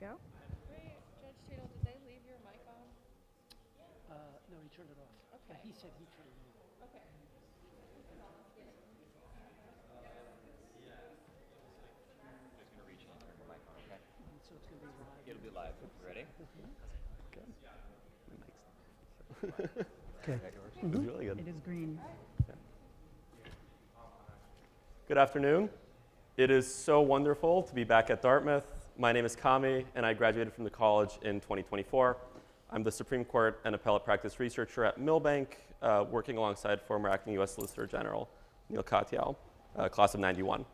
go. Wait, Judge Tatel, did they leave your mic on? No, he turned it off. Okay. He said he turned it on. Okay. Just gonna reach and turn your mic on, okay? So it's going to be live. It'll be live. Ready? Okay. That yours? It was really good. It is green. Good afternoon. It is so wonderful to be back at Dartmouth. My name is Kami, and I graduated from the college in 2024. I'm the Supreme Court and appellate practice researcher at Milbank, working alongside former acting U.S. Solicitor General Neil Tatel, class of '91.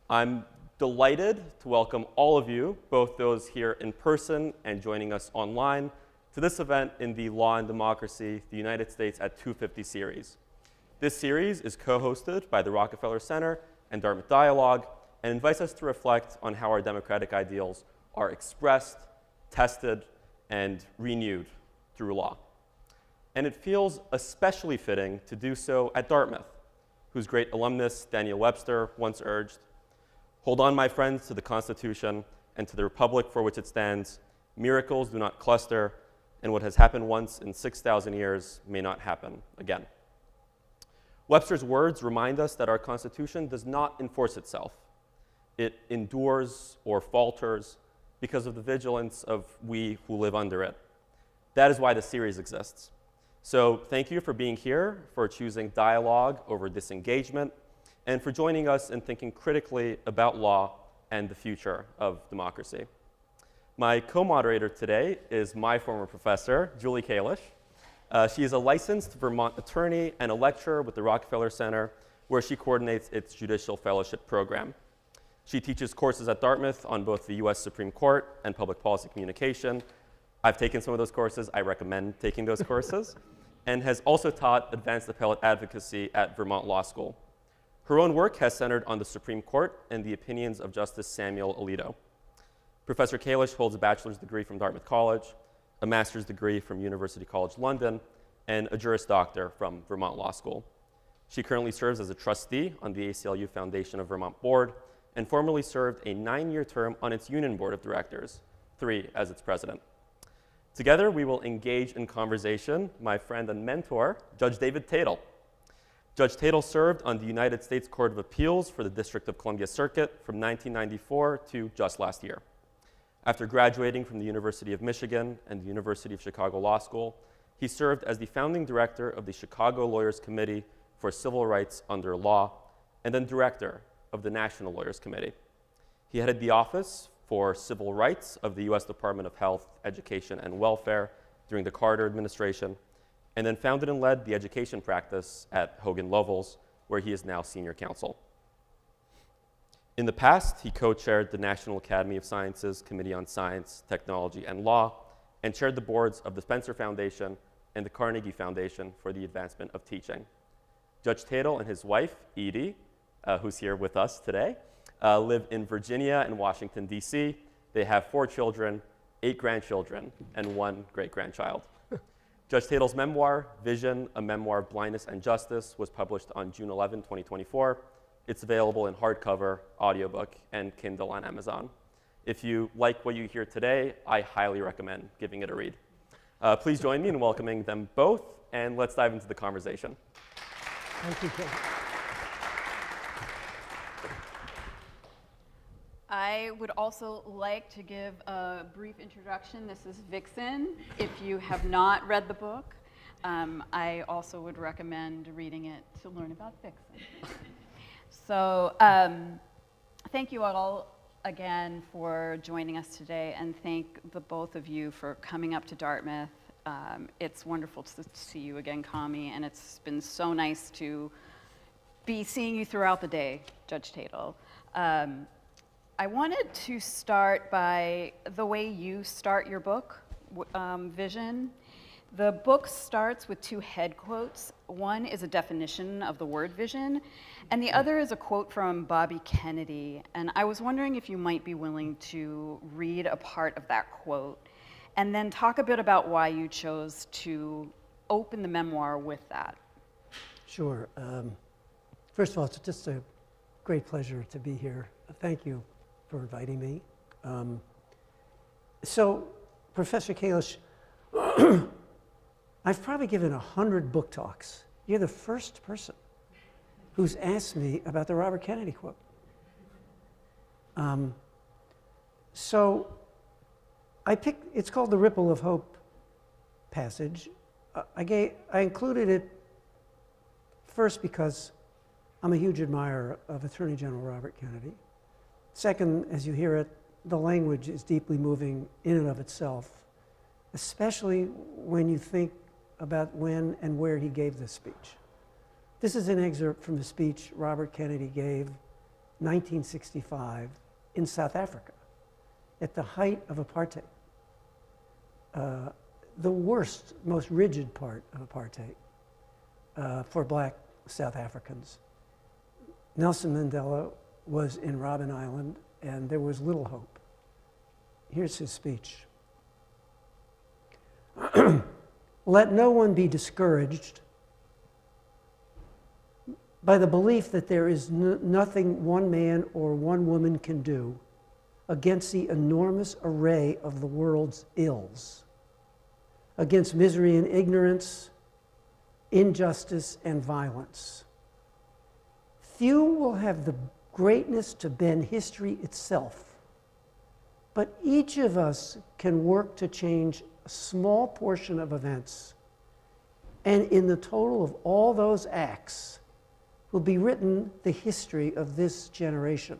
I'm delighted to welcome all of you, both those here in person and joining us online, to this event in the Law and Democracy, the United States at 250 series. This series is co-hosted by the Rockefeller Center and Dartmouth Dialogue, and invites us to reflect on how our democratic ideals are expressed, tested, and renewed through law. And it feels especially fitting to do so at Dartmouth, whose great alumnus, Daniel Webster, once urged, "Hold on, my friends, to the Constitution and to the Republic for which it stands. Miracles do not cluster, and what has happened once in 6,000 years may not happen again." Webster's words remind us that our Constitution does not enforce itself. It endures or falters because of the vigilance of we who live under it. That is why the series exists. So thank you for being here, for choosing dialogue over disengagement, and for joining us in thinking critically about law and the future of democracy. My co-moderator today is my former professor, Julie Kalish. She is a licensed Vermont attorney and a lecturer with the Rockefeller Center, where she coordinates its judicial fellowship program. She teaches courses at Dartmouth on both the US Supreme Court and public policy communication. I've taken some of those courses. I recommend taking those courses, and has also taught advanced appellate advocacy at Vermont Law School. Her own work has centered on the Supreme Court and the opinions of Justice Samuel Alito. Professor Kalish holds a bachelor's degree from Dartmouth College, a master's degree from University College London, and a Juris Doctor from Vermont Law School. She currently serves as a trustee on the ACLU Foundation of Vermont Board, and formerly served a 9-year term on its union board of directors, 3 as its president. Together, we will engage in conversation my friend and mentor, Judge David Tatel. Judge Tatel served on the United States Court of Appeals for the District of Columbia Circuit from 1994 to just last year. After graduating from the University of Michigan and the University of Chicago Law School, he served as the founding director of the Chicago Lawyers Committee for Civil Rights under Law, and then director of the National Lawyers Committee. He headed the Office for Civil Rights of the US Department of Health, Education, and Welfare during the Carter administration, and then founded and led the education practice at Hogan Lovells, where he is now senior counsel. In the past, he co-chaired the National Academy of Sciences Committee on Science, Technology, and Law, and chaired the boards of the Spencer Foundation and the Carnegie Foundation for the Advancement of Teaching. Judge Tatel and his wife, Edie, who's here with us today, live in Virginia and Washington, D.C. They have 4 children, 8 grandchildren, and 1 great-grandchild. Judge Tatel's memoir, Vision, a Memoir of Blindness and Justice, was published on June 11, 2024. It's available in hardcover, audiobook, and Kindle on Amazon. If you like what you hear today, I highly recommend giving it a read. Please join me in welcoming them both, and let's dive into the conversation. Thank you, Kate. I would also like to give a brief introduction. This is Vixen. If you have not read the book, I also would recommend reading it to learn about Vixen. So thank you all again for joining us today, and thank the both of you for coming up to Dartmouth. It's wonderful to see you again, Kami, and it's been so nice to be seeing you throughout the day, Judge Tatel. I wanted to start by the way you start your book, Vision. The book starts with 2 head quotes. One is a definition of the word vision, and the other is a quote from Bobby Kennedy. And I was wondering if you might be willing to read a part of that quote, and then talk a bit about why you chose to open the memoir with that. Sure. First of all, it's just a great. great pleasure to be here. Thank you for inviting me. So, Professor Kalish, I've probably given 100 book talks. You're the first person who's asked me about the Robert Kennedy quote. So I picked, it's called the Ripple of Hope passage. I included it first because I'm a huge admirer of Attorney General Robert Kennedy. Second, as you hear it, the language is deeply moving in and of itself, especially when you think about when and where he gave this speech. This is an excerpt from a speech Robert Kennedy gave 1965 in South Africa at the height of apartheid, the worst, most rigid part of apartheid for black South Africans. Nelson Mandela was in Robben Island, and there was little hope. Here's his speech. Let no one be discouraged by the belief that there is nothing one man or one woman can do against the enormous array of the world's ills, against misery and ignorance, injustice and violence. Few will have the greatness to bend history itself, but each of us can work to change a small portion of events, and in the total of all those acts will be written the history of this generation.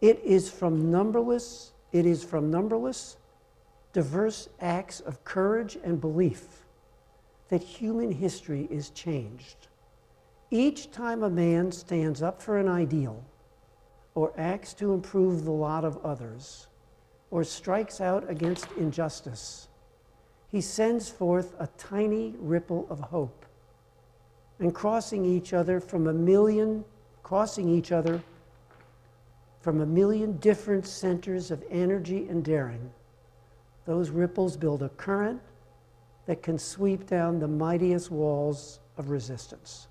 It is from numberless, diverse acts of courage and belief that human history is changed. Each time a man stands up for an ideal, or acts to improve the lot of others, or strikes out against injustice, he sends forth a tiny ripple of hope, and crossing each other from a million different centers of energy and daring, those ripples build a current that can sweep down the mightiest walls of resistance.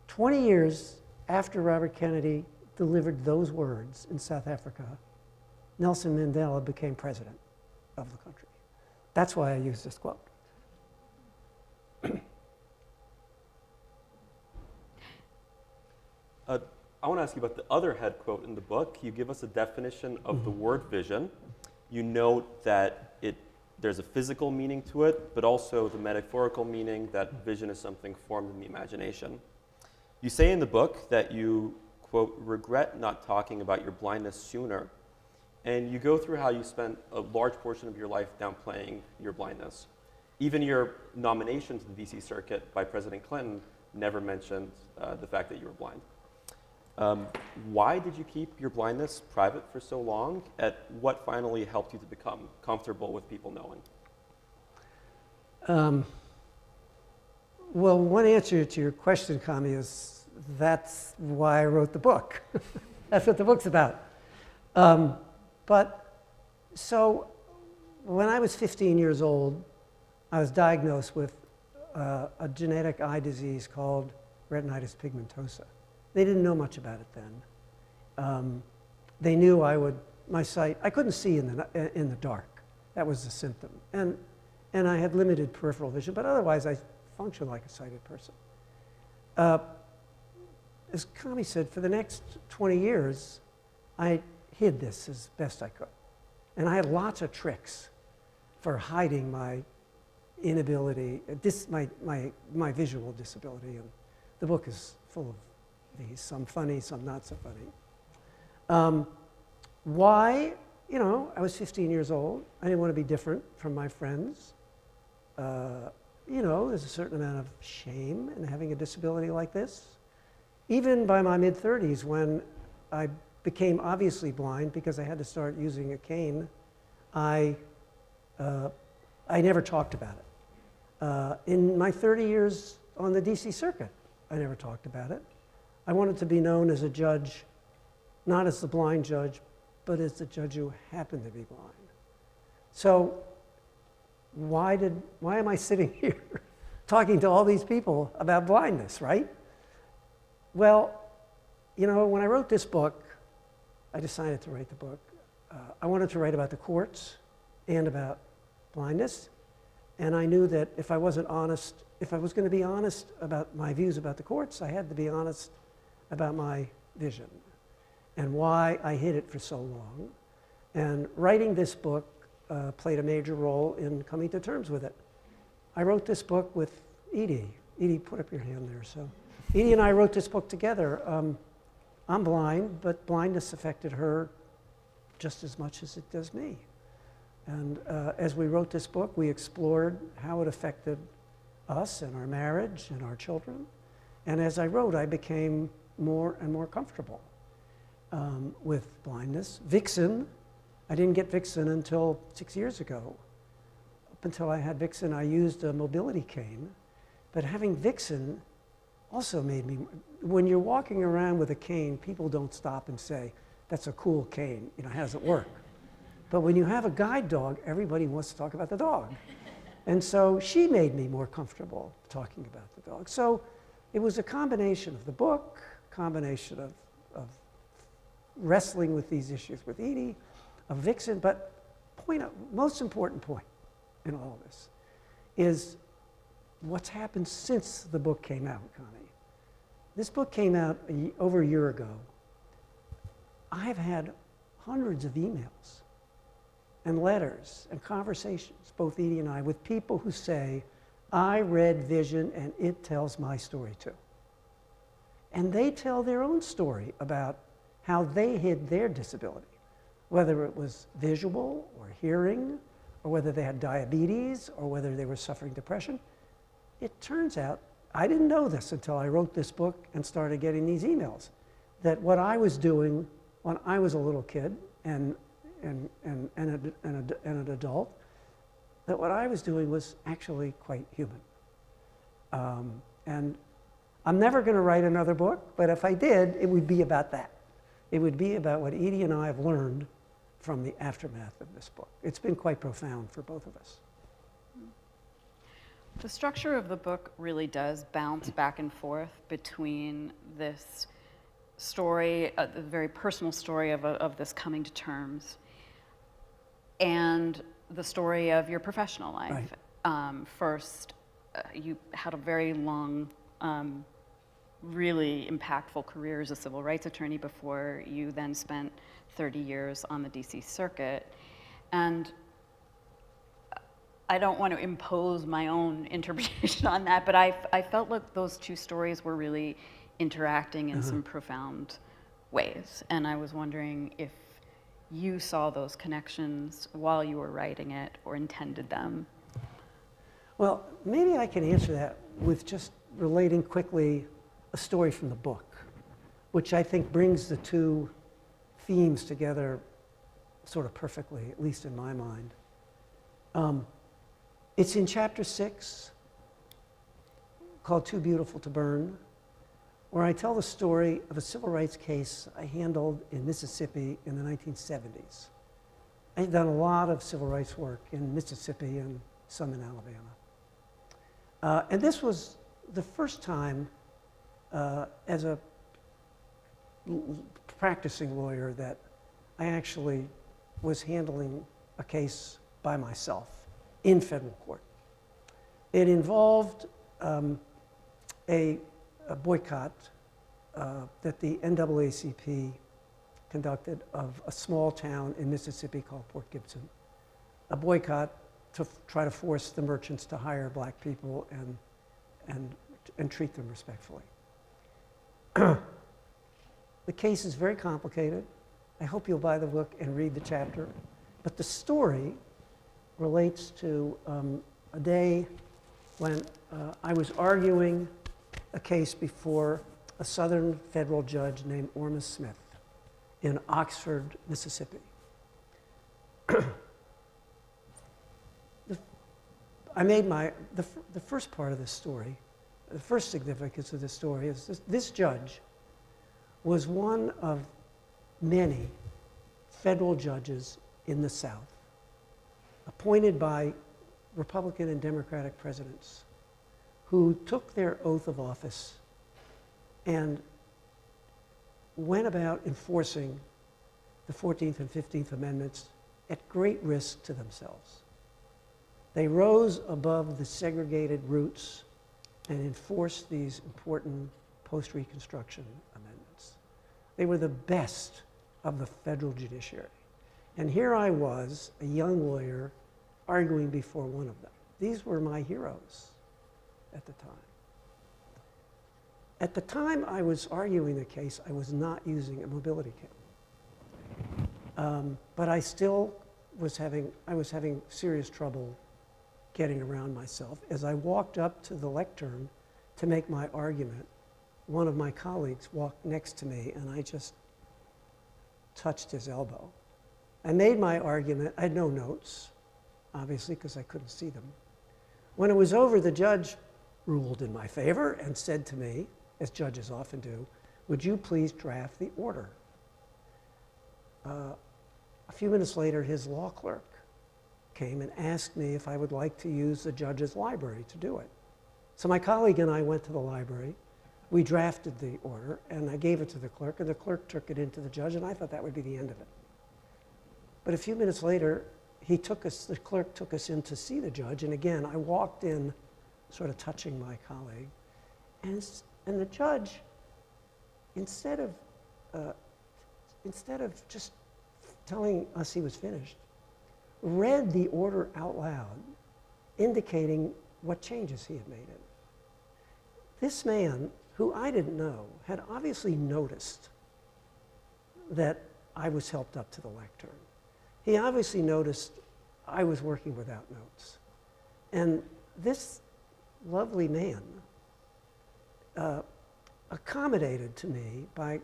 20 years after Robert Kennedy delivered those words in South Africa, Nelson Mandela became president of the country. That's why I use this quote. I want to ask you about the other head quote in the book. You give us a definition of the word vision. You note that there's a physical meaning to it, but also the metaphorical meaning that vision is something formed in the imagination. You say in the book that you, quote, regret not talking about your blindness sooner. And you go through how you spent a large portion of your life downplaying your blindness. Even your nomination to the DC Circuit by President Clinton never mentioned the fact that you were blind. Why did you keep your blindness private for so long? What finally helped you to become comfortable with people knowing? Well, one answer to your question, Kami, is that's why I wrote the book. That's what the book's about. But so when I was 15 years old, I was diagnosed with a genetic eye disease called retinitis pigmentosa. They didn't know much about it then. They knew my sight, I couldn't see in the dark. That was the symptom. And I had limited peripheral vision, but otherwise I functioned like a sighted person. As Kami said, for the next 20 years, I hid this as best I could. And I had lots of tricks for hiding my inability, my visual disability. And the book is full of these, some funny, some not so funny. Why? You know, I was 15 years old. I didn't want to be different from my friends. You know, there's a certain amount of shame in having a disability like this. Even by my mid-30s, when I became obviously blind because I had to start using a cane, I never talked about it. In my 30 years on the DC Circuit, I never talked about it. I wanted to be known as a judge, not as the blind judge, but as the judge who happened to be blind. So why am I sitting here talking to all these people about blindness, right? Well, you know, when I wrote this book, I decided to write the book. I wanted to write about the courts and about blindness. And I knew that if I wasn't honest, if I was going to be honest about my views about the courts, I had to be honest about my vision and why I hid it for so long. And writing this book played a major role in coming to terms with it. I wrote this book with Edie. Edie, put up your hand there. So Edie and I wrote this book together. I'm blind, but blindness affected her just as much as it does me. And as we wrote this book, we explored how it affected us and our marriage and our children. And as I wrote, I became more and more comfortable with blindness. Vixen, I didn't get Vixen until 6 years ago. Up until I had Vixen, I used a mobility cane. But having Vixen also made me, when you're walking around with a cane, people don't stop and say, that's a cool cane, you know, how does it work? But when you have a guide dog, everybody wants to talk about the dog. And so she made me more comfortable talking about the dog. So it was a combination of the book, combination of wrestling with these issues with Edie, of Vixen, but most important point in all of this is what's happened since the book came out, Connie. This book came out over a year ago. I've had hundreds of emails and letters and conversations, both Edie and I, with people who say, I read Vision and it tells my story too. And they tell their own story about how they hid their disability, whether it was visual or hearing, or whether they had diabetes, or whether they were suffering depression. It turns out, I didn't know this until I wrote this book and started getting these emails, that what I was doing when I was a little kid and an adult, that what I was doing was actually quite human. And I'm never going to write another book, but if I did, it would be about that. It would be about what Edie and I have learned from the aftermath of this book. It's been quite profound for both of us. The structure of the book really does bounce back and forth between this story, the very personal story of this coming to terms, and the story of your professional life. Right. First, you had a very long, really impactful career as a civil rights attorney before you then spent 30 years on the DC Circuit. And I don't want to impose my own interpretation on that, but I felt like those two stories were really interacting in some profound ways. And I was wondering if you saw those connections while you were writing it or intended them. Well, maybe I can answer that with just relating quickly a story from the book, which I think brings the two themes together sort of perfectly, at least in my mind. It's in chapter 6, called Too Beautiful to Burn, where I tell the story of a civil rights case I handled in Mississippi in the 1970s. I've done a lot of civil rights work in Mississippi and some in Alabama. And this was the first time as a practicing lawyer that I actually was handling a case by myself in federal court. It involved a boycott that the NAACP conducted of a small town in Mississippi called Port Gibson. A boycott to try to force the merchants to hire black people and treat them respectfully. The case is very complicated. I hope you'll buy the book and read the chapter. But the story relates to a day when I was arguing a case before a Southern federal judge named Orma Smith in Oxford, Mississippi. I made the first part of this story, the first significance of this story is this judge was one of many federal judges in the South, appointed by Republican and Democratic presidents, who took their oath of office and went about enforcing the 14th and 15th Amendments at great risk to themselves. They rose above the segregated roots and enforced these important post-Reconstruction amendments. They were the best of the federal judiciary. And here I was, a young lawyer, arguing before one of them. These were my heroes at the time. At the time I was arguing the case, I was not using a mobility kit. But I still was having serious trouble getting around myself. As I walked up to the lectern to make my argument, one of my colleagues walked next to me and I just touched his elbow. I made my argument. I had no notes, obviously, because I couldn't see them. When it was over, the judge ruled in my favor and said to me, as judges often do, "Would you please draft the order?" A few minutes later, his law clerk came and asked me if I would like to use the judge's library to do it. So my colleague and I went to the library. We drafted the order, and I gave it to the clerk, and the clerk took it into the judge, and I thought that would be the end of it. But a few minutes later, the clerk took us in to see the judge, and again, I walked in sort of touching my colleague, and the judge, instead of just telling us he was finished, read the order out loud, indicating what changes he had made in it. This man, who I didn't know, had obviously noticed that I was helped up to the lectern. He obviously noticed I was working without notes. And this lovely man accommodated to me by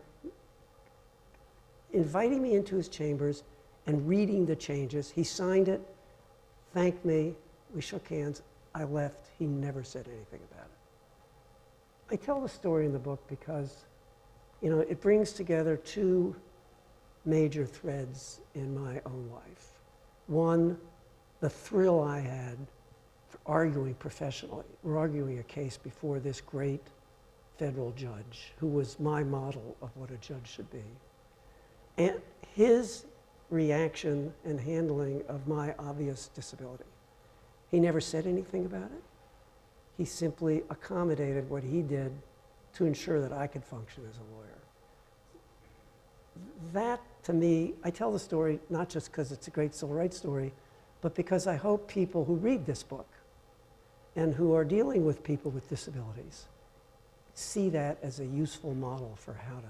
inviting me into his chambers and reading the changes. He signed it, thanked me, we shook hands, I left. He never said anything about it. I tell the story in the book because, you know, it brings together two major threads in my own life. One, the thrill I had for arguing professionally. We're arguing a case before this great federal judge who was my model of what a judge should be. And his reaction and handling of my obvious disability. He never said anything about it. He simply accommodated what he did to ensure that I could function as a lawyer. That, to me, I tell the story not just because it's a great civil rights story, but because I hope people who read this book and who are dealing with people with disabilities see that as a useful model for how to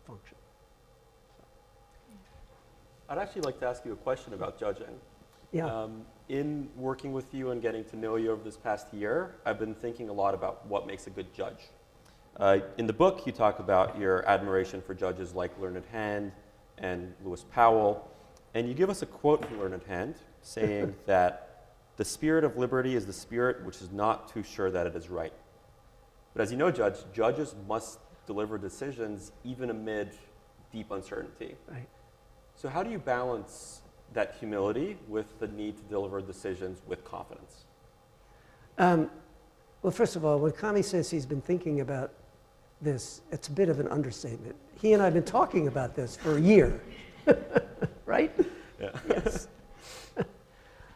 function. I'd actually like to ask you a question about judging. Yeah. In working with you and getting to know you over this past year, I've been thinking a lot about what makes a good judge. In the book, you talk about your admiration for judges like Learned Hand and Lewis Powell, and you give us a quote from Learned Hand saying that the spirit of liberty is the spirit which is not too sure that it is right. But as you know, judges must deliver decisions even amid deep uncertainty. Right. So how do you balance that humility with the need to deliver decisions with confidence? Well, first of all, when Kami says he's been thinking about this, it's a bit of an understatement. He and I have been talking about this for a year, right? Yeah. Yes.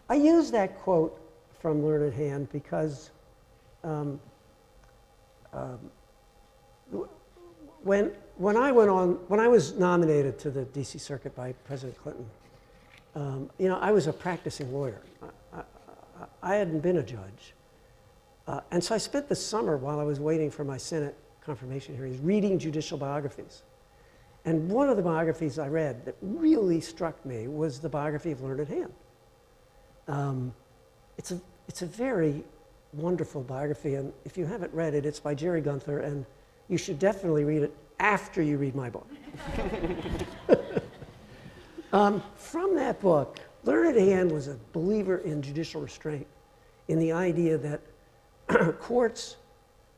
I use that quote from Learned Hand because when I was nominated to the DC Circuit by President Clinton, you know, I was a practicing lawyer. I hadn't been a judge. And so I spent the summer while I was waiting for my Senate confirmation hearings reading judicial biographies. And one of the biographies I read that really struck me was the biography of Learned Hand. It's a very wonderful biography, and if you haven't read it, it's by Jerry Gunther, and you should definitely read it after you read my book. From that book, Learned Hand was a believer in judicial restraint, in the idea that courts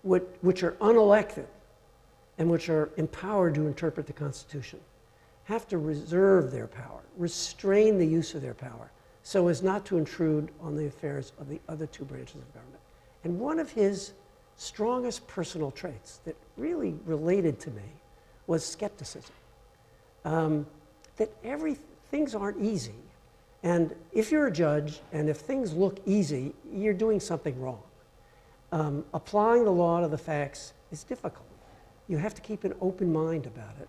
which are unelected and which are empowered to interpret the Constitution have to reserve their power, restrain the use of their power, so as not to intrude on the affairs of the other two branches of government. And one of his strongest personal traits that really related to me was skepticism. that things aren't easy. And if you're a judge and if things look easy, you're doing something wrong. Applying the law to the facts is difficult. You have to keep an open mind about it.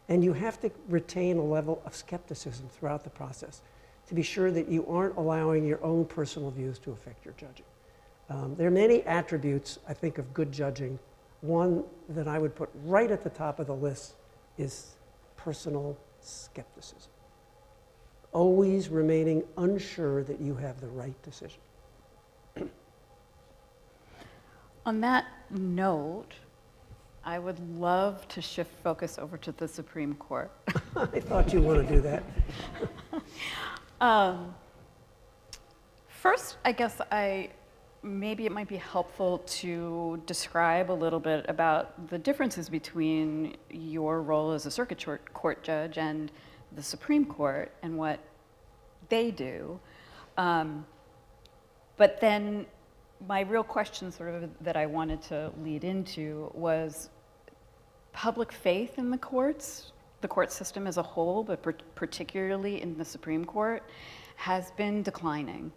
And you have to retain a level of skepticism throughout the process to be sure that you aren't allowing your own personal views to affect your judging. There are many attributes, I think, of good judging. One that I would put right at the top of the list is personal skepticism. Always remaining unsure that you have the right decision. On that note, I would love to shift focus over to the Supreme Court. I thought you want to do that. First, I guess maybe it might be helpful to describe a little bit about the differences between your role as a circuit court judge and the Supreme Court and what they do. But then my real question sort of that I wanted to lead into was public faith in the court system as a whole, but particularly in the Supreme Court, has been declining.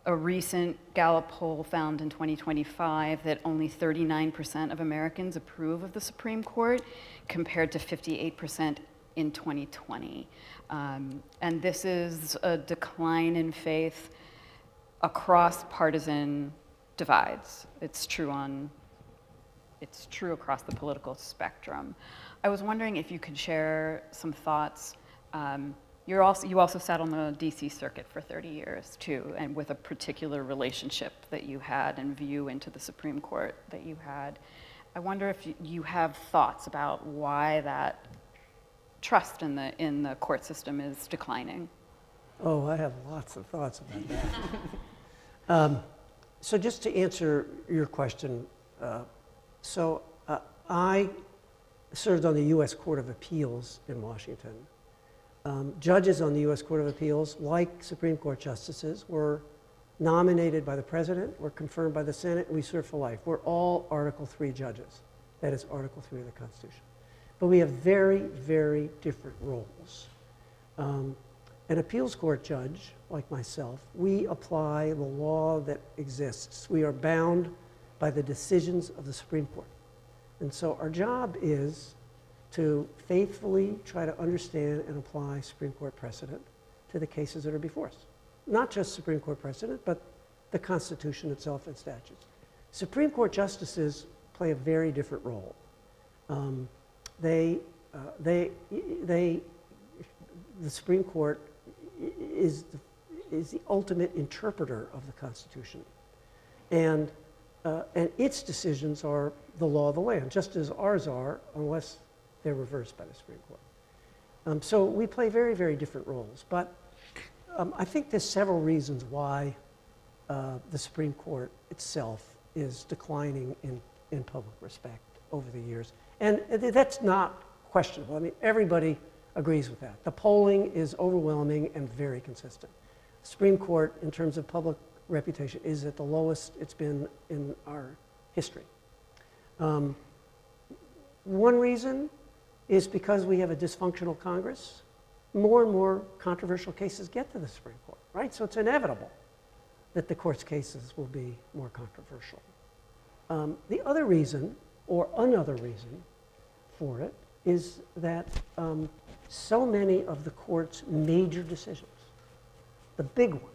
A recent Gallup poll found in 2025 that only 39% of Americans approve of the Supreme Court, compared to 58% in 2020. And this is a decline in faith across partisan divides. It's true across the political spectrum. I was wondering if you could share some thoughts. You also sat on the DC Circuit for 30 years too, and with a particular relationship that you had and view into the Supreme Court that you had. I wonder if you have thoughts about why that trust in the court system is declining. Oh, I have lots of thoughts about that. So just to answer your question, I served on the U.S. Court of Appeals in Washington. Judges on the U.S. Court of Appeals, like Supreme Court justices, were nominated by the president, were confirmed by the Senate, and we serve for life. We're all Article III judges. That is Article III of the Constitution. But we have very, very different roles. An appeals court judge, like myself, we apply the law that exists. We are bound by the decisions of the Supreme Court. And so our job is to faithfully try to understand and apply Supreme Court precedent to the cases that are before us. Not just Supreme Court precedent, but the Constitution itself and statutes. Supreme Court justices play a very different role. The Supreme Court is the ultimate interpreter of the Constitution. And its decisions are the law of the land, just as ours are, unless they're reversed by the Supreme Court. So we play very, very different roles. But I think there's several reasons why the Supreme Court itself is declining in public respect over the years. And that's not questionable. I mean, everybody agrees with that. The polling is overwhelming and very consistent. The Supreme Court, in terms of public reputation, is at the lowest it's been in our history. One reason is because we have a dysfunctional Congress. More and more controversial cases get to the Supreme Court, right? So it's inevitable that the court's cases will be more controversial. The other reason, or another reason for it, is that so many of the court's major decisions, the big ones,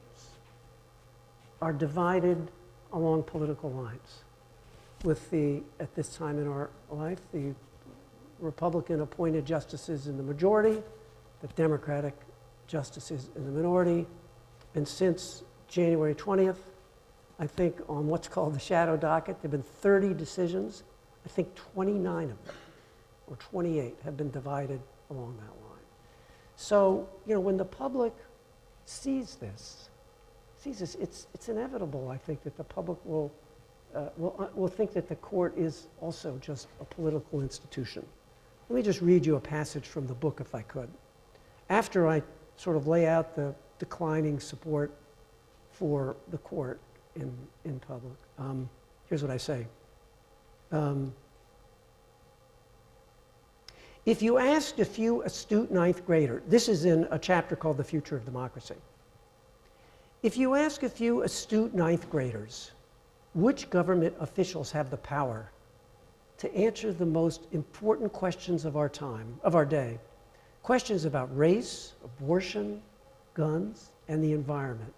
are divided along political lines. With at this time in our life, the Republican appointed justices in the majority, the Democratic justices in the minority, and since January 20th, I think on what's called the shadow docket, there have been 30 decisions. I think 29 of them, or 28, have been divided along that line. So, when the public sees this, it's inevitable, I think, that the public will think that the court is also just a political institution. Let me just read you a passage from the book, if I could. After I sort of lay out the declining support for the court in public, here's what I say. If you asked a few astute ninth graders, this is in a chapter called The Future of Democracy. If you ask a few astute ninth graders, which government officials have the power to answer the most important questions of our time, of our day, questions about race, abortion, guns, and the environment,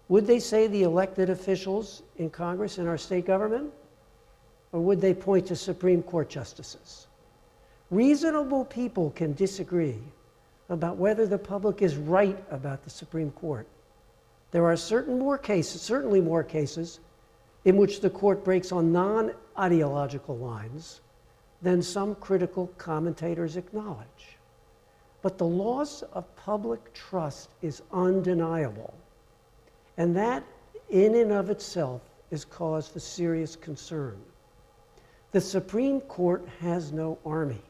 would they say the elected officials in Congress and our state government? Or would they point to Supreme Court justices? Reasonable people can disagree about whether the public is right about the Supreme Court. There are certainly more cases in which the court breaks on non-ideological lines than some critical commentators acknowledge. But the loss of public trust is undeniable. And that, in and of itself, is cause for serious concern. The Supreme Court has no army.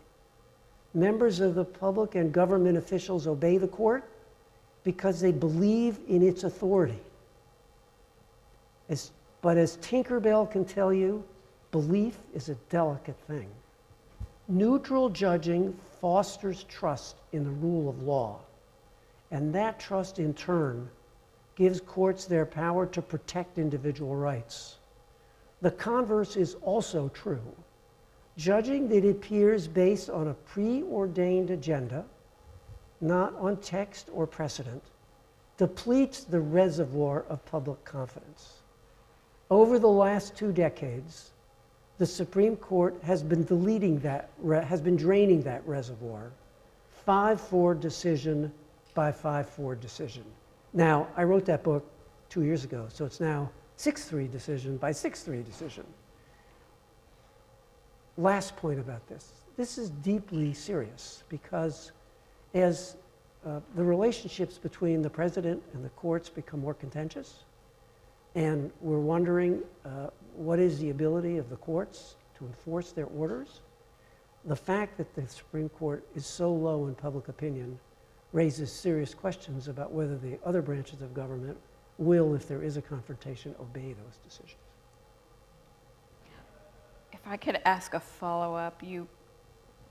Members of the public and government officials obey the court because they believe in its authority. But as Tinkerbell can tell you, belief is a delicate thing. Neutral judging fosters trust in the rule of law, and that trust in turn gives courts their power to protect individual rights. The converse is also true. Judging that appears based on a preordained agenda, not on text or precedent, depletes the reservoir of public confidence. Over the last 2 decades, the Supreme Court has been draining that reservoir, 5-4 decision by 5-4 decision. Now, I wrote that book 2 years ago, so it's now 6-3 decision by 6-3 decision. Last point about this. This is deeply serious because as the relationships between the president and the courts become more contentious, and we're wondering what is the ability of the courts to enforce their orders, the fact that the Supreme Court is so low in public opinion raises serious questions about whether the other branches of government will, if there is a confrontation, obey those decisions. If I could ask a follow-up, you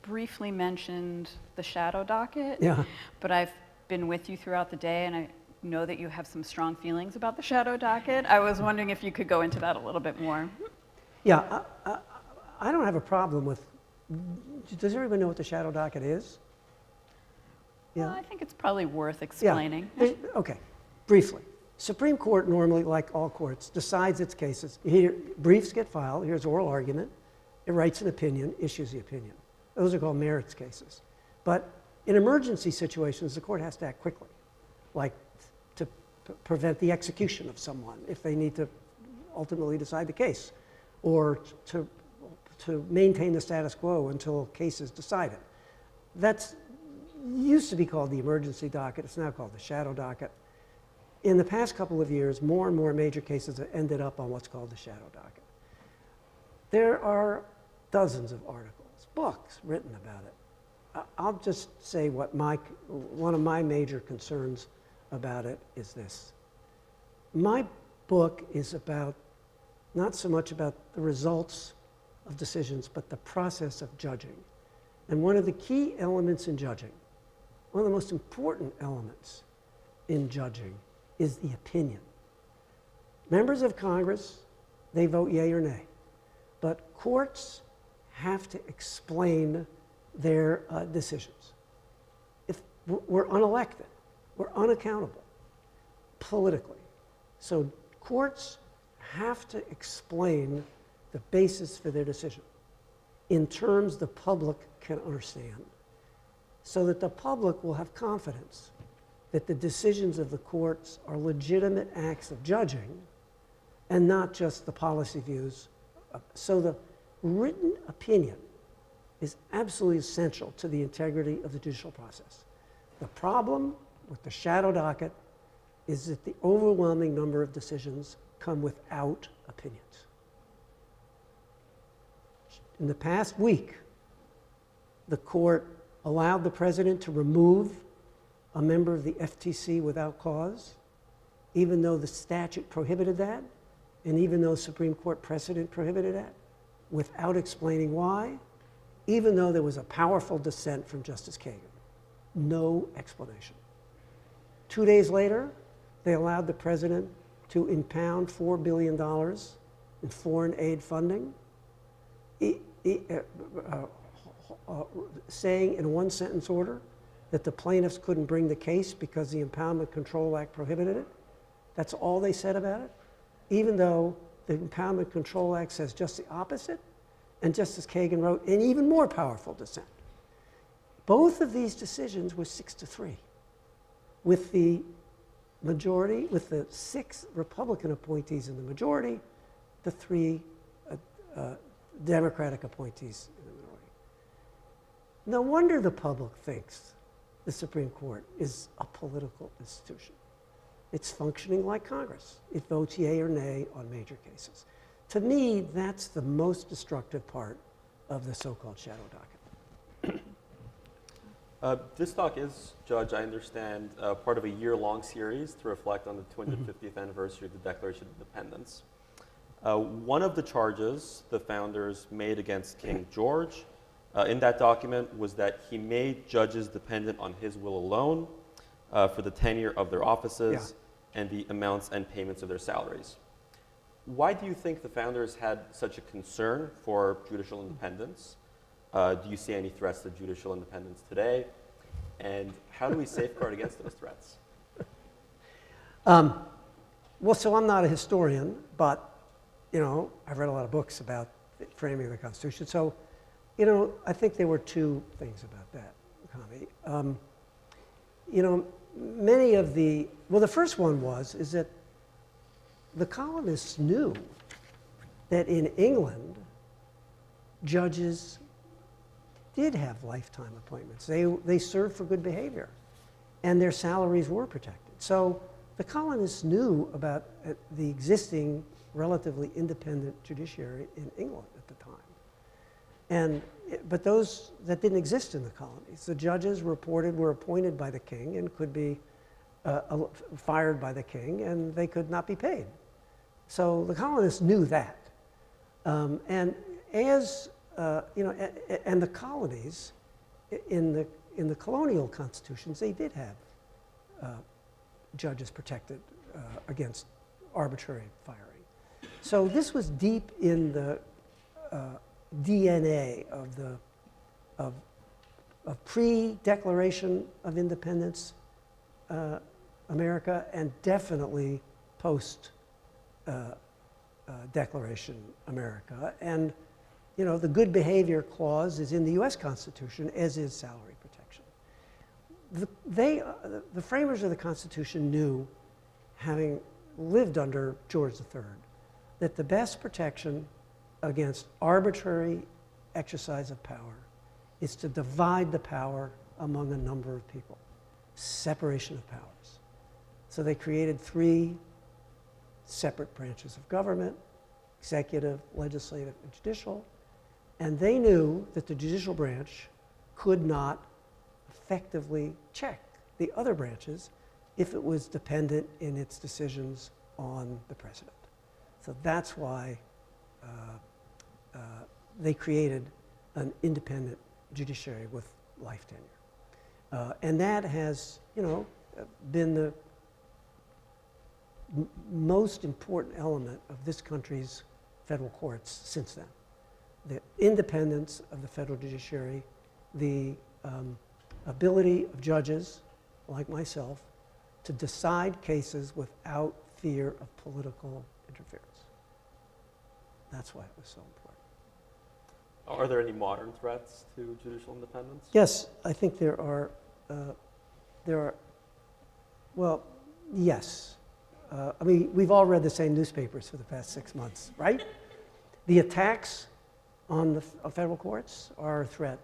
briefly mentioned the shadow docket, Yeah. but I've been with you throughout the day and I know that you have some strong feelings about the shadow docket. I was wondering if you could go into that a little bit more. Yeah, I don't have a problem with, does everybody know what the shadow docket is? Yeah. Well, I think it's probably worth explaining. Yeah. Okay, briefly. Supreme Court normally, like all courts, decides its cases. Here, briefs get filed, here's oral argument, it writes an opinion, issues the opinion. Those are called merits cases. But in emergency situations, the court has to act quickly, like to prevent the execution of someone if they need to ultimately decide the case, or to maintain the status quo until a case is decided. That's used to be called the emergency docket, it's now called the shadow docket. In the past couple of years, more and more major cases have ended up on what's called the shadow docket. There are dozens of articles, books written about it. I'll just say what one of my major concerns about it is this. My book is about, not so much about the results of decisions, but the process of judging. And one of the key elements in judging, one of the most important elements in judging, is the opinion. Members of Congress, they vote yea or nay. But courts have to explain their decisions. If we're unelected, we're unaccountable politically. So courts have to explain the basis for their decision in terms the public can understand, so that the public will have confidence that the decisions of the courts are legitimate acts of judging and not just the policy views. So the written opinion is absolutely essential to the integrity of the judicial process. The problem with the shadow docket is that the overwhelming number of decisions come without opinions. In the past week, the court allowed the president to remove a member of the FTC without cause, even though the statute prohibited that, and even though Supreme Court precedent prohibited that, without explaining why, even though there was a powerful dissent from Justice Kagan. No explanation. 2 days later, they allowed the president to impound $4 billion in foreign aid funding, saying in a one-sentence order that the plaintiffs couldn't bring the case because the Impoundment Control Act prohibited it. That's all they said about it, even though the Impoundment Control Act says just the opposite, and Justice Kagan wrote an even more powerful dissent. Both of these decisions were 6-3, with the majority, with the 6 Republican appointees in the majority, the 3 Democratic appointees in the minority. No wonder the public thinks the Supreme Court is a political institution. It's functioning like Congress. It votes yea or nay on major cases. To me, that's the most destructive part of the so-called shadow docket. This talk is, Judge, I understand, part of a year-long series to reflect on the 250th anniversary of the Declaration of Independence. One of the charges the founders made against King George in that document was that he made judges dependent on his will alone for the tenure of their offices and the amounts and payments of their salaries. Why do you think the founders had such a concern for judicial independence? Do you see any threats to judicial independence today? And how do we safeguard against those threats? Well, so I'm not a historian, but you know, I've read a lot of books about the framing of the Constitution. So, you know, I think there were 2 things about that, Kami. You know, many of the, well, the first one is that the colonists knew that in England, judges did have lifetime appointments. They served for good behavior, and their salaries were protected. So the colonists knew about the existing relatively independent judiciary in England at the time. But those that didn't exist in the colonies. The judges were appointed by the king and could be fired by the king, and they could not be paid. So the colonists knew that. And as, you know, and the colonies, in the colonial constitutions, they did have judges protected against arbitrary firing. So this was deep in the DNA of pre-Declaration of Independence America, and definitely post-Declaration America. And you know, the good behavior clause is in the US Constitution, as is salary protection. The framers of the Constitution knew, having lived under George III, that the best protection against arbitrary exercise of power is to divide the power among a number of people. Separation of powers. So they created 3 separate branches of government: executive, legislative, and judicial. And they knew that the judicial branch could not effectively check the other branches if it was dependent in its decisions on the president. So that's why they created an independent judiciary with life tenure. And that has, you know, been the most important element of this country's federal courts since then. The independence of the federal judiciary, the ability of judges like myself to decide cases without fear of political interference. That's why it was so important. Are there any modern threats to judicial independence? Yes, I think there are, well, yes. I mean, we've all read the same newspapers for the past 6 months, right? The attacks on the federal courts are a threat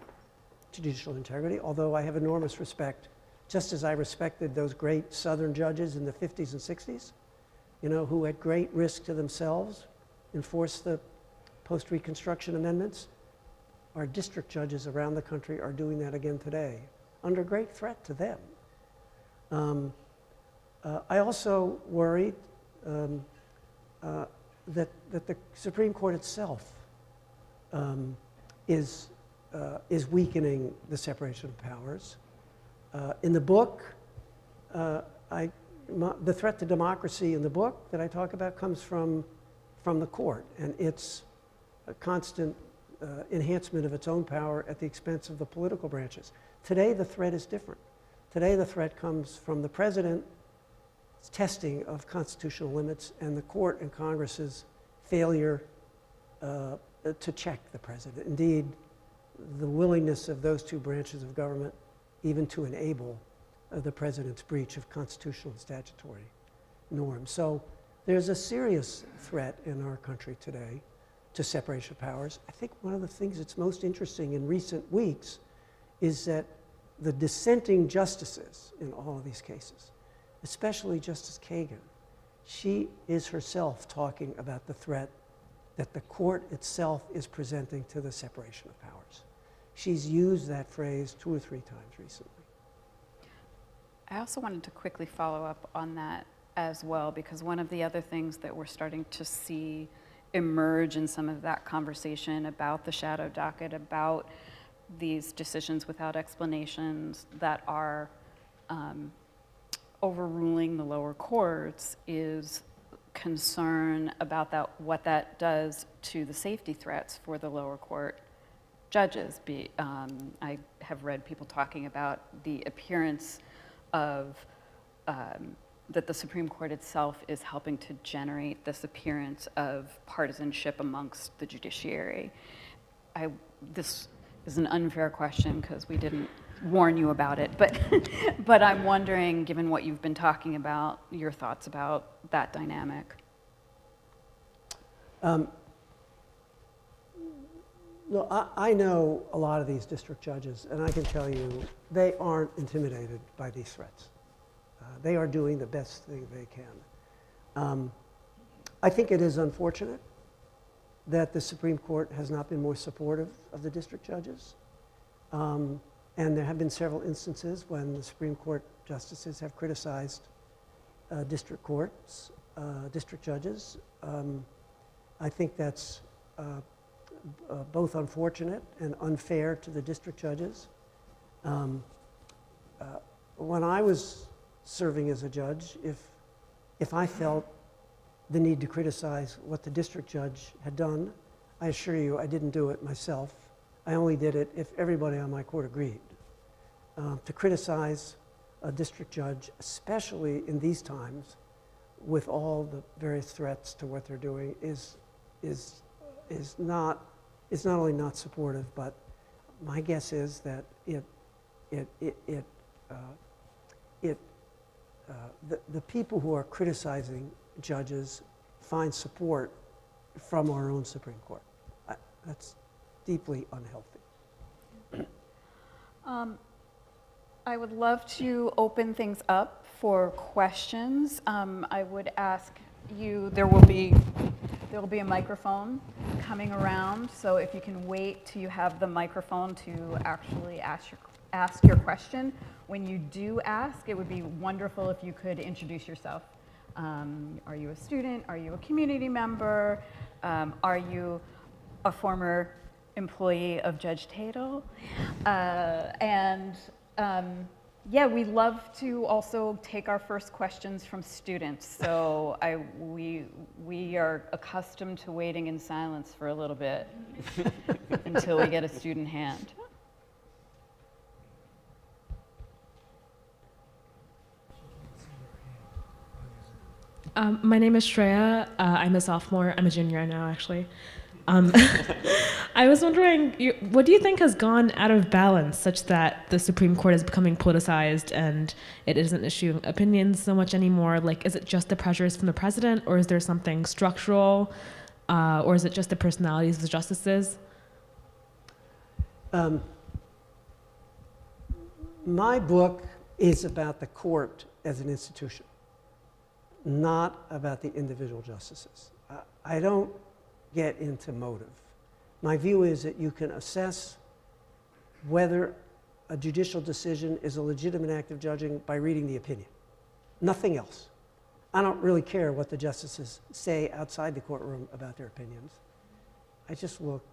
to judicial integrity, although I have enormous respect, just as I respected those great Southern judges in the 50s and 60s, you know, who at great risk to themselves enforced the post-Reconstruction amendments. Our district judges around the country are doing that again today, under great threat to them. I also worry that the Supreme Court itself is is weakening the separation of powers. In the book, the threat to democracy in the book that I talk about comes from the court, and its a constant enhancement of its own power at the expense of the political branches. Today, the threat is different. Today, the threat comes from the president's testing of constitutional limits and the court and Congress's failure to check the president. Indeed, the willingness of those two branches of government even to enable the president's breach of constitutional and statutory norms. So there's a serious threat in our country today to separation of powers. I think one of the things that's most interesting in recent weeks is that the dissenting justices in all of these cases, especially Justice Kagan, she is herself talking about the threat that the court itself is presenting to the separation of powers. She's used that phrase 2 or 3 times recently. I also wanted to quickly follow up on that as well, because one of the other things that we're starting to see emerge in some of that conversation about the shadow docket, about these decisions without explanations that are overruling the lower courts, is concern about what that does to the safety threats for the lower court judges. I have read people talking about the appearance of that the Supreme Court itself is helping to generate this appearance of partisanship amongst the judiciary. This is an unfair question because we didn't warn you about it, but I'm wondering, given what you've been talking about, your thoughts about that dynamic. Look, I know a lot of these district judges, and I can tell you they aren't intimidated by these threats. They are doing the best thing they can. I think it is unfortunate that the Supreme Court has not been more supportive of the district judges. And there have been several instances when the Supreme Court justices have criticized district courts, district judges. I think that's both unfortunate and unfair to the district judges. When I was serving as a judge, if I felt the need to criticize what the district judge had done, I assure you I didn't do it myself. I only did it if everybody on my court agreed. To criticize a district judge, especially in these times, with all the various threats to what they're doing, is not only not supportive, but my guess is that the people who are criticizing judges find support from our own Supreme Court. That's deeply unhealthy. I would love to open things up for questions. I would ask you, there will be a microphone coming around, so if you can wait till you have the microphone to actually ask your question. When you do ask, it would be wonderful if you could introduce yourself. Are you a student? Are you a community member? Are you a former employee of Judge Tatel? Yeah, we love to also take our first questions from students. So we are accustomed to waiting in silence for a little bit until we get a student hand. My name is Shreya. I'm a sophomore. I'm a junior now, actually. I was wondering, what do you think has gone out of balance such that the Supreme Court is becoming politicized and it isn't issuing opinions so much anymore? Like, is it just the pressures from the president, or is there something structural, or is it just the personalities of the justices? My book is about the court as an institution, not about the individual justices. I don't get into motive. My view is that you can assess whether a judicial decision is a legitimate act of judging by reading the opinion. Nothing else. I don't really care what the justices say outside the courtroom about their opinions. I just look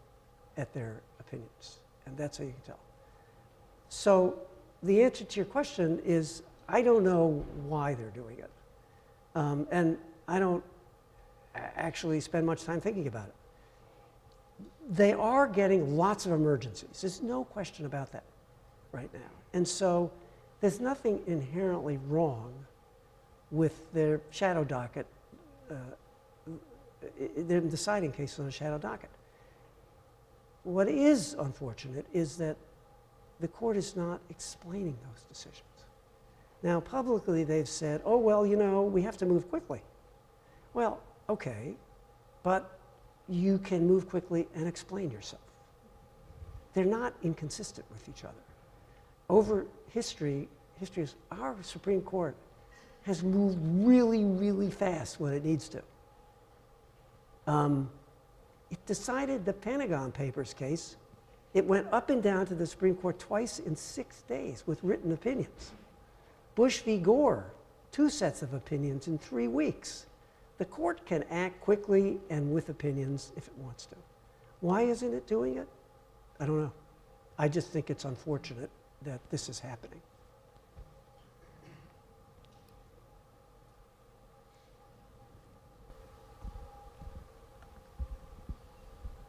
at their opinions. and that's how you can tell. So the answer to your question is, I don't know why they're doing it. And I don't actually spend much time thinking about it. They are getting lots of emergencies. There's no question about that right now. And so there's nothing inherently wrong with their shadow docket. They're deciding cases on a shadow docket. What is unfortunate is that the court is not explaining those decisions. Now, publicly they've said, oh, well, you know, we have to move quickly. Well, okay, but you can move quickly and explain yourself. They're not inconsistent with each other. Over history, our Supreme Court has moved really, really fast when it needs to. It decided the Pentagon Papers case. It went up and down to the Supreme Court twice in 6 days with written opinions. Bush v. Gore, 2 sets of opinions in 3 weeks. The court can act quickly and with opinions if it wants to. Why isn't it doing it? I don't know. I just think it's unfortunate that this is happening.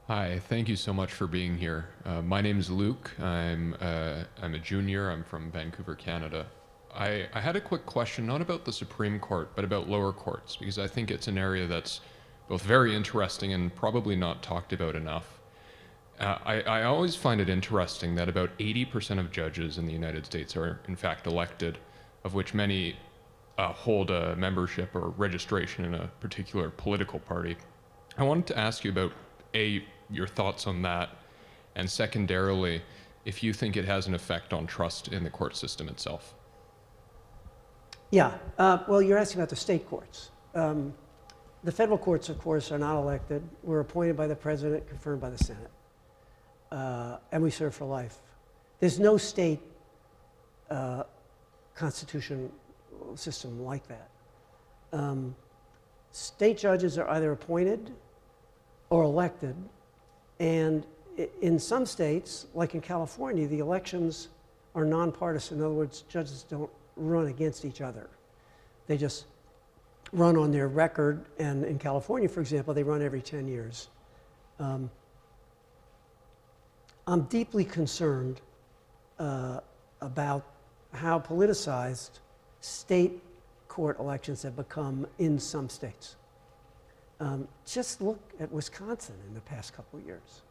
Hi, thank you so much for being here. My name is Luke. I'm a junior. I'm from Vancouver, Canada. I had a quick question, not about the Supreme Court, but about lower courts, because I think it's an area that's both very interesting and probably not talked about enough. I always find it interesting that about 80% of judges in the United States are in fact elected, of which many hold a membership or registration in a particular political party. I wanted to ask you about, A, your thoughts on that, and secondarily, if you think it has an effect on trust in the court system itself. Yeah, well, you're asking about the state courts. The federal courts, of course, are not elected. We're appointed by the president, confirmed by the Senate, and we serve for life. There's no state constitutional system like that. State judges are either appointed or elected, and in some states, like in California, the elections are nonpartisan. In other words, judges don't run against each other. They just run on their record, and in California, for example, they run every 10 years. I'm deeply concerned about how politicized state court elections have become in some states. Just look at Wisconsin in the past couple of years.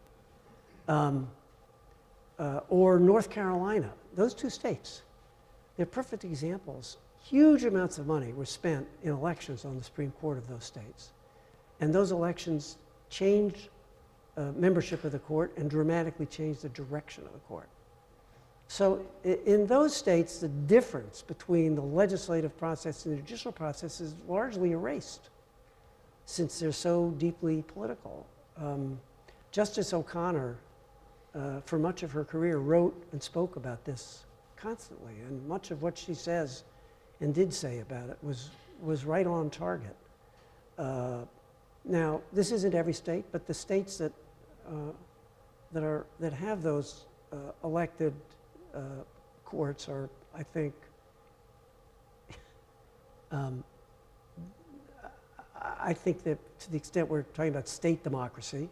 Or North Carolina, those 2 states. They're perfect examples. Huge amounts of money were spent in elections on the Supreme Court of those states. And those elections changed membership of the court and dramatically changed the direction of the court. So in those states, the difference between the legislative process and the judicial process is largely erased, since they're so deeply political. Justice O'Connor, for much of her career, wrote and spoke about this constantly, and much of what she says and did say about it was right on target. Now, this isn't every state, but the states that have those elected courts are, I think, I think that to the extent we're talking about state democracy,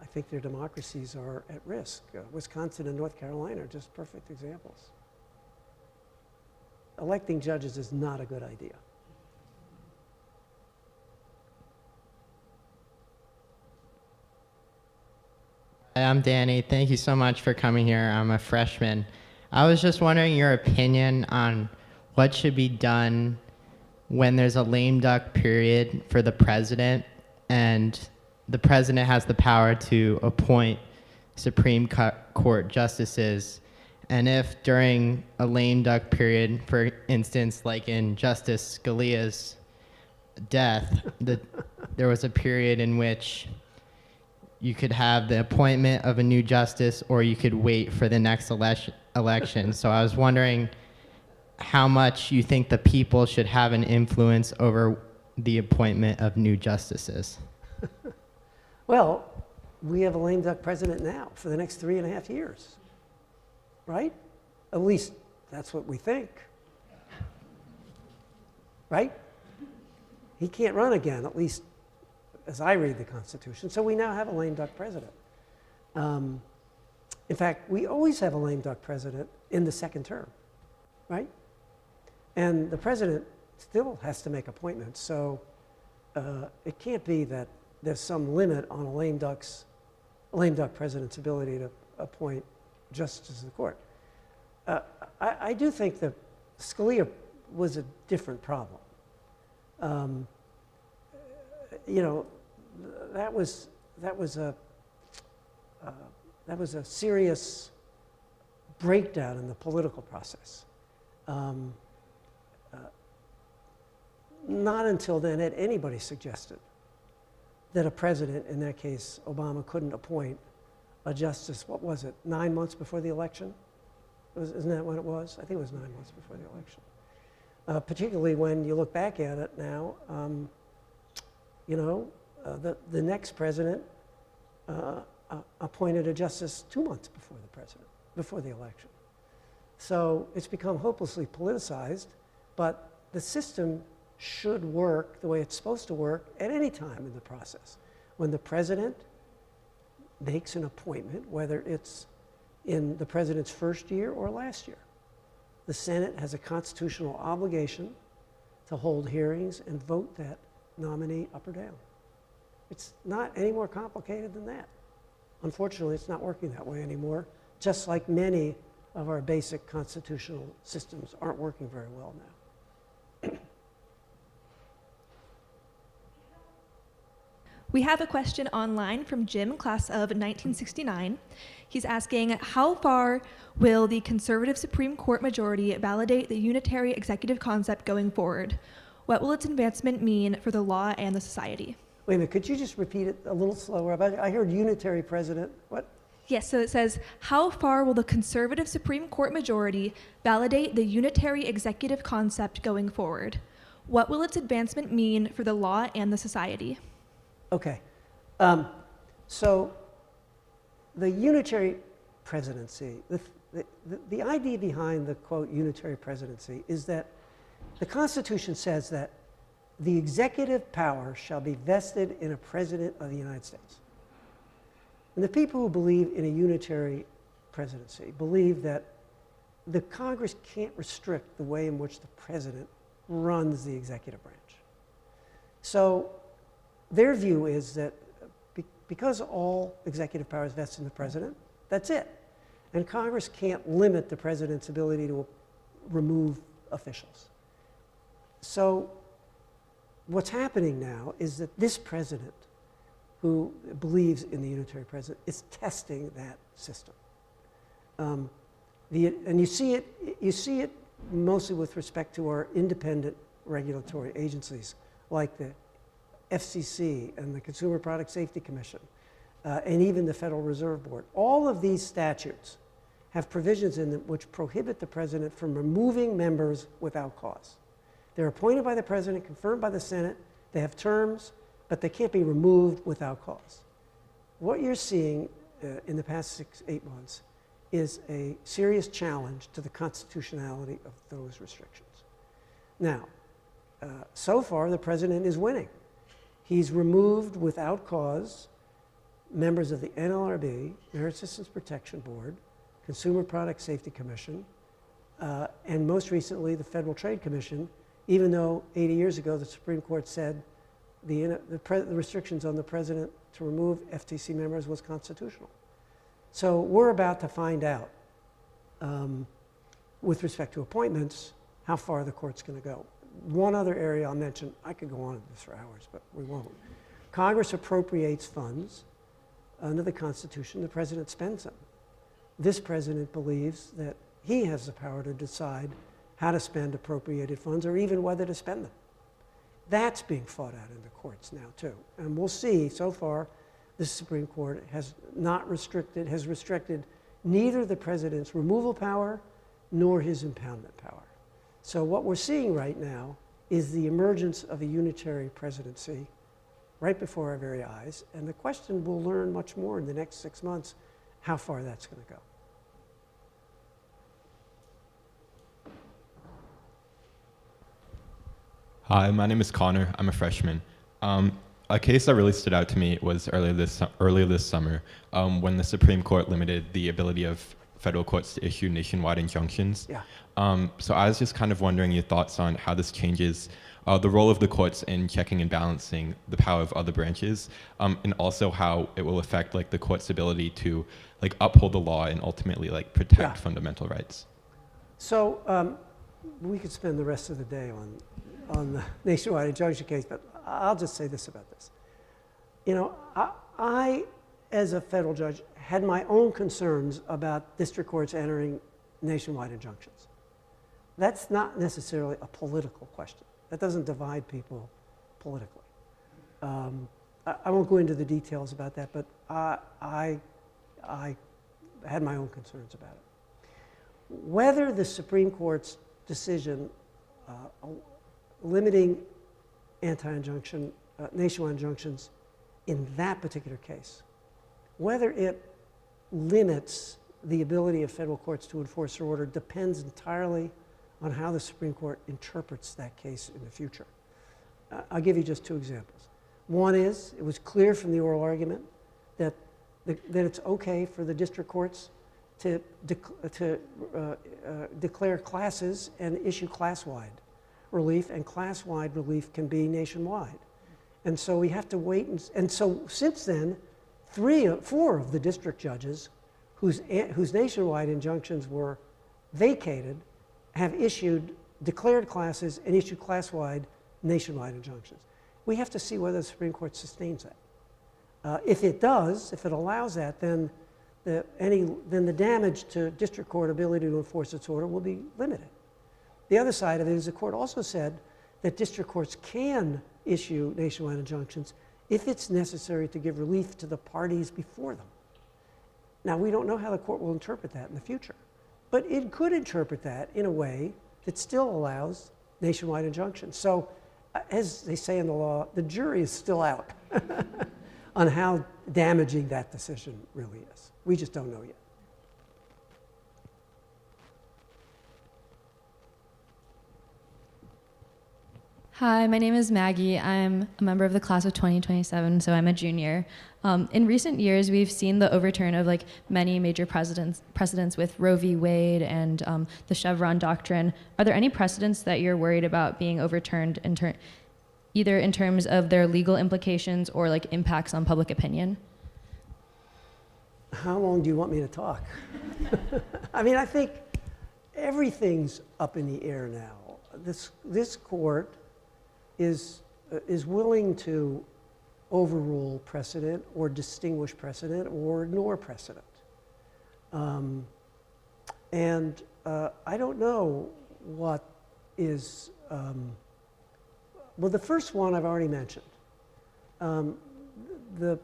I think their democracies are at risk. Wisconsin and North Carolina are just perfect examples. Electing judges is not a good idea. Hi, I'm Danny. Thank you so much for coming here. I'm a freshman. I was just wondering your opinion on what should be done when there's a lame duck period for the president, and the president has the power to appoint Supreme Court justices. And if during a lame duck period, for instance, like in Justice Scalia's death, there was a period in which you could have the appointment of a new justice, or you could wait for the next election. So I was wondering how much you think the people should have an influence over the appointment of new justices. Well, we have a lame duck president now for the next 3.5 years, right? At least that's what we think, right? He can't run again, at least as I read the Constitution. So we now have a lame duck president. In fact, we always have a lame duck president in the second term, right? And the president still has to make appointments. So it can't be that there's some limit on a lame duck president's ability to appoint justices of the court. I do think that Scalia was a different problem. You know, that was a serious breakdown in the political process. Not until then had anybody suggested that a president, in that case Obama, couldn't appoint a justice, what was it, 9 months before the election? Isn't that when it was? I think it was 9 months before the election. Particularly when you look back at it now, you know, the next president appointed a justice 2 months before the election. So it's become hopelessly politicized, but the system should work the way it's supposed to work at any time in the process. When the president makes an appointment, whether it's in the president's first year or last year, the Senate has a constitutional obligation to hold hearings and vote that nominee up or down. It's not any more complicated than that. Unfortunately, it's not working that way anymore, just like many of our basic constitutional systems aren't working very well now. We have a question online from Jim, class of 1969. He's asking, how far will the conservative Supreme Court majority validate the unitary executive concept going forward? What will its advancement mean for the law and the society? Wait a minute, could you just repeat it a little slower? I heard unitary president, what? Yes, so it says, how far will the conservative Supreme Court majority validate the unitary executive concept going forward? What will its advancement mean for the law and the society? Okay, so the unitary presidency, the idea behind the, quote, unitary presidency is that the Constitution says that the executive power shall be vested in a president of the United States. And the people who believe in a unitary presidency believe that the Congress can't restrict the way in which the president runs the executive branch. So their view is that because all executive power is vested in the president, that's it. And Congress can't limit the president's ability to remove officials. So what's happening now is that this president, who believes in the unitary president, is testing that system. And you see it mostly with respect to our independent regulatory agencies like the FCC and the Consumer Product Safety Commission, and even the Federal Reserve Board. All of these statutes have provisions in them which prohibit the president from removing members without cause. They're appointed by the president, confirmed by the Senate, they have terms, but they can't be removed without cause. What you're seeing in the past 6-8 months is a serious challenge to the constitutionality of those restrictions. Now, so far the president is winning. He's removed without cause members of the NLRB, Merit Systems Protection Board, Consumer Product Safety Commission, and most recently the Federal Trade Commission, even though 80 years ago the Supreme Court said the restrictions on the president to remove FTC members was constitutional. So we're about to find out, with respect to appointments, how far the court's going to go. One other area I'll mention, I could go on with this for hours, but we won't. Congress appropriates funds under the Constitution, the president spends them. This president believes that he has the power to decide how to spend appropriated funds or even whether to spend them. That's being fought out in the courts now too. And we'll see, so far, the Supreme Court has restricted neither the president's removal power nor his impoundment power. So what we're seeing right now is the emergence of a unitary presidency right before our very eyes. And the question, we'll learn much more in the next 6 months, how far that's going to go. Hi, my name is Connor. I'm a freshman. A case that really stood out to me was earlier this summer when the Supreme Court limited the ability of federal courts to issue nationwide injunctions. Yeah. So I was just kind of wondering your thoughts on how this changes the role of the courts in checking and balancing the power of other branches, and also how it will affect like the court's ability to like uphold the law and ultimately like protect fundamental rights. So we could spend the rest of the day on the nationwide injunction case, but I'll just say this about this. You know, I, as a federal judge, had my own concerns about district courts entering nationwide injunctions. That's not necessarily a political question. That doesn't divide people politically. I won't go into the details about that, but I had my own concerns about it. Whether the Supreme Court's decision limiting anti-injunction, nationwide injunctions in that particular case, whether it limits the ability of federal courts to enforce their order depends entirely on how the Supreme Court interprets that case in the future. I'll give you just two examples. One is, it was clear from the oral argument that it's okay for the district courts to declare classes and issue class-wide relief, and class-wide relief can be nationwide. And so we have to wait, and so since then, 4 of the district judges whose nationwide injunctions were vacated have declared classes and issued class-wide nationwide injunctions. We have to see whether the Supreme Court sustains that. If it does, if it allows that, then the damage to district court ability to enforce its order will be limited. The other side of it is the court also said that district courts can issue nationwide injunctions if it's necessary to give relief to the parties before them. Now, we don't know how the court will interpret that in the future, but it could interpret that in a way that still allows nationwide injunctions. So, as they say in the law, the jury is still out on how damaging that decision really is. We just don't know yet. Hi, my name is Maggie. I'm a member of the class of 2027, so I'm a junior. In recent years, we've seen the overturn of like many major precedents with Roe v. Wade and the Chevron doctrine. Are there any precedents that you're worried about being overturned either in terms of their legal implications or like impacts on public opinion? How long do you want me to talk? I mean, I think everything's up in the air now. This court is willing to overrule precedent or distinguish precedent or ignore precedent. And I don't know what is, well, the first one I've already mentioned. The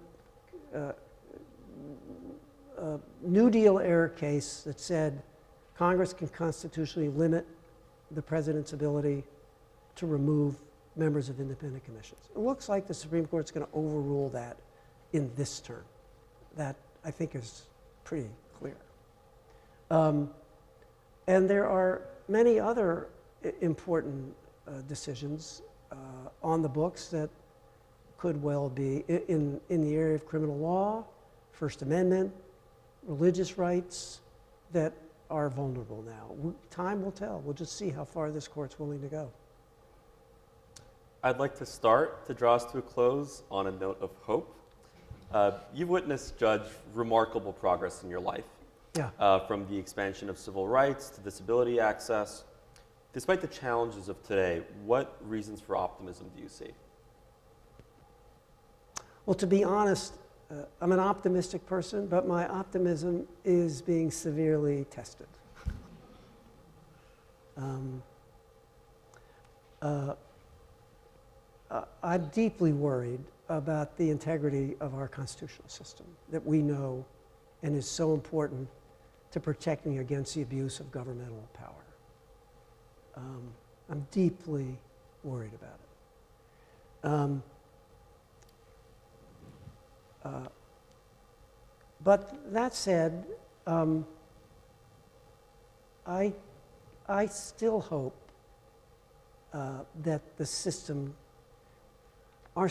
New Deal era case that said Congress can constitutionally limit the president's ability to remove members of independent commissions. It looks like the Supreme Court's going to overrule that in this term. That, I think, is pretty clear. And there are many other important decisions on the books that could well be in the area of criminal law, First Amendment, religious rights that are vulnerable now. Time will tell. We'll just see how far this court's willing to go. I'd like to start to draw us to a close on a note of hope. You've witnessed, Judge, remarkable progress in your life. Yeah. From the expansion of civil rights to disability access. Despite the challenges of today, what reasons for optimism do you see? Well, to be honest, I'm an optimistic person, but my optimism is being severely tested. I'm deeply worried about the integrity of our constitutional system that we know and is so important to protecting against the abuse of governmental power. I'm deeply worried about it. But that said, I still hope that the system, our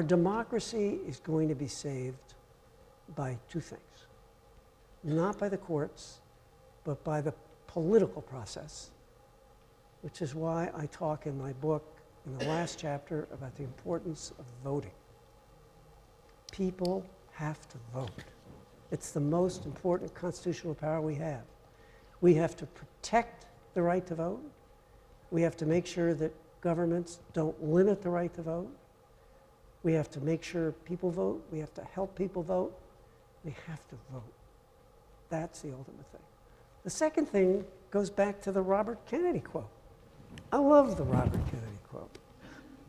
democracy is going to be saved by two things. Not by the courts, but by the political process, which is why I talk in my book, in the last chapter, about the importance of voting. People have to vote. It's the most important constitutional power we have. We have to protect the right to vote. We have to make sure that governments don't limit the right to vote. We have to make sure people vote. We have to help people vote. We have to vote. That's the ultimate thing. The second thing goes back to the Robert Kennedy quote. I love the Robert Kennedy quote.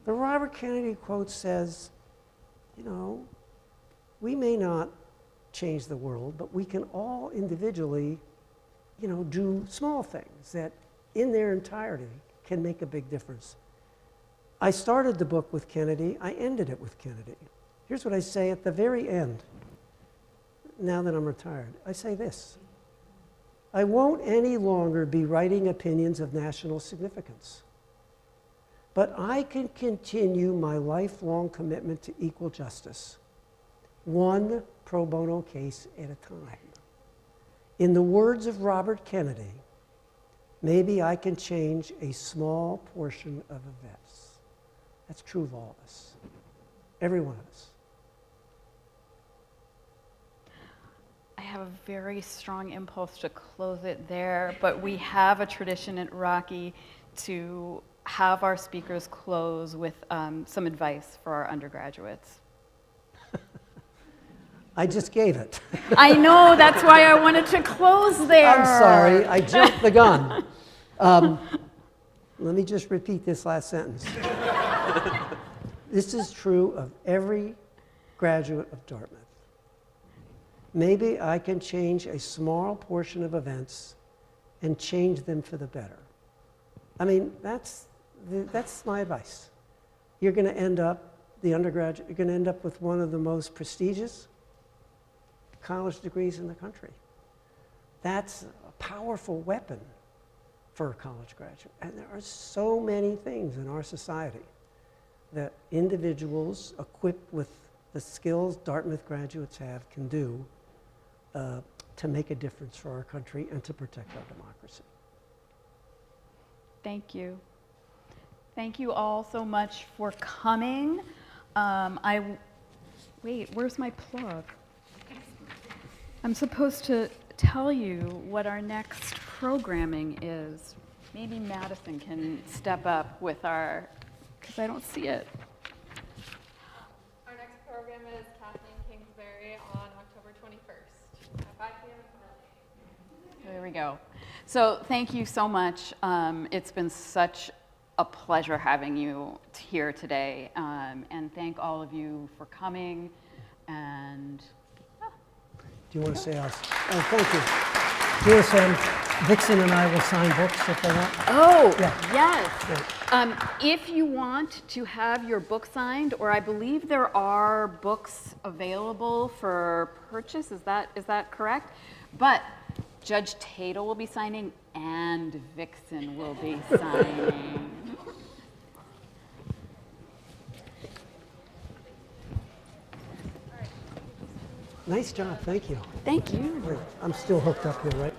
The Robert Kennedy quote says, you know, we may not change the world, but we can all individually, you know, do small things that in their entirety can make a big difference. I started the book with Kennedy. I ended it with Kennedy. Here's what I say at the very end, now that I'm retired. I say this: I won't any longer be writing opinions of national significance, but I can continue my lifelong commitment to equal justice, one pro bono case at a time. In the words of Robert Kennedy, maybe I can change a small portion of events. That's true of all of us, every one of us. I have a very strong impulse to close it there, but we have a tradition at Rocky to have our speakers close with some advice for our undergraduates. I just gave it. I know, that's why I wanted to close there. I'm sorry, I jumped the gun. Let me just repeat this last sentence. This is true of every graduate of Dartmouth. Maybe I can change a small portion of events and change them for the better. I mean, that's my advice. You're going to end up, the undergraduate, you're going to end up with one of the most prestigious college degrees in the country. That's a powerful weapon for a college graduate. And there are so many things in our society that individuals equipped with the skills Dartmouth graduates have can do to make a difference for our country and to protect our democracy. Thank you. Thank you all so much for coming. Wait, where's my plug? I'm supposed to tell you what our next programming is. Maybe Madison can step up with our, because I don't see it. Our next program is Kathleen Kingsbury on October 21st at 5 p.m. in There we go. So thank you so much. It's been such a pleasure having you here today. And thank all of you for coming. And do you want to say else? Oh, thank you. Yes, Vixen and I will sign books if they want. oh, Yeah. yes. Yeah. If you want to have your book signed, or I believe there are books available for purchase, is that correct? But Judge Tatel will be signing and Vixen will be signing. Nice job, thank you. Thank you. I'm still hooked up here, right?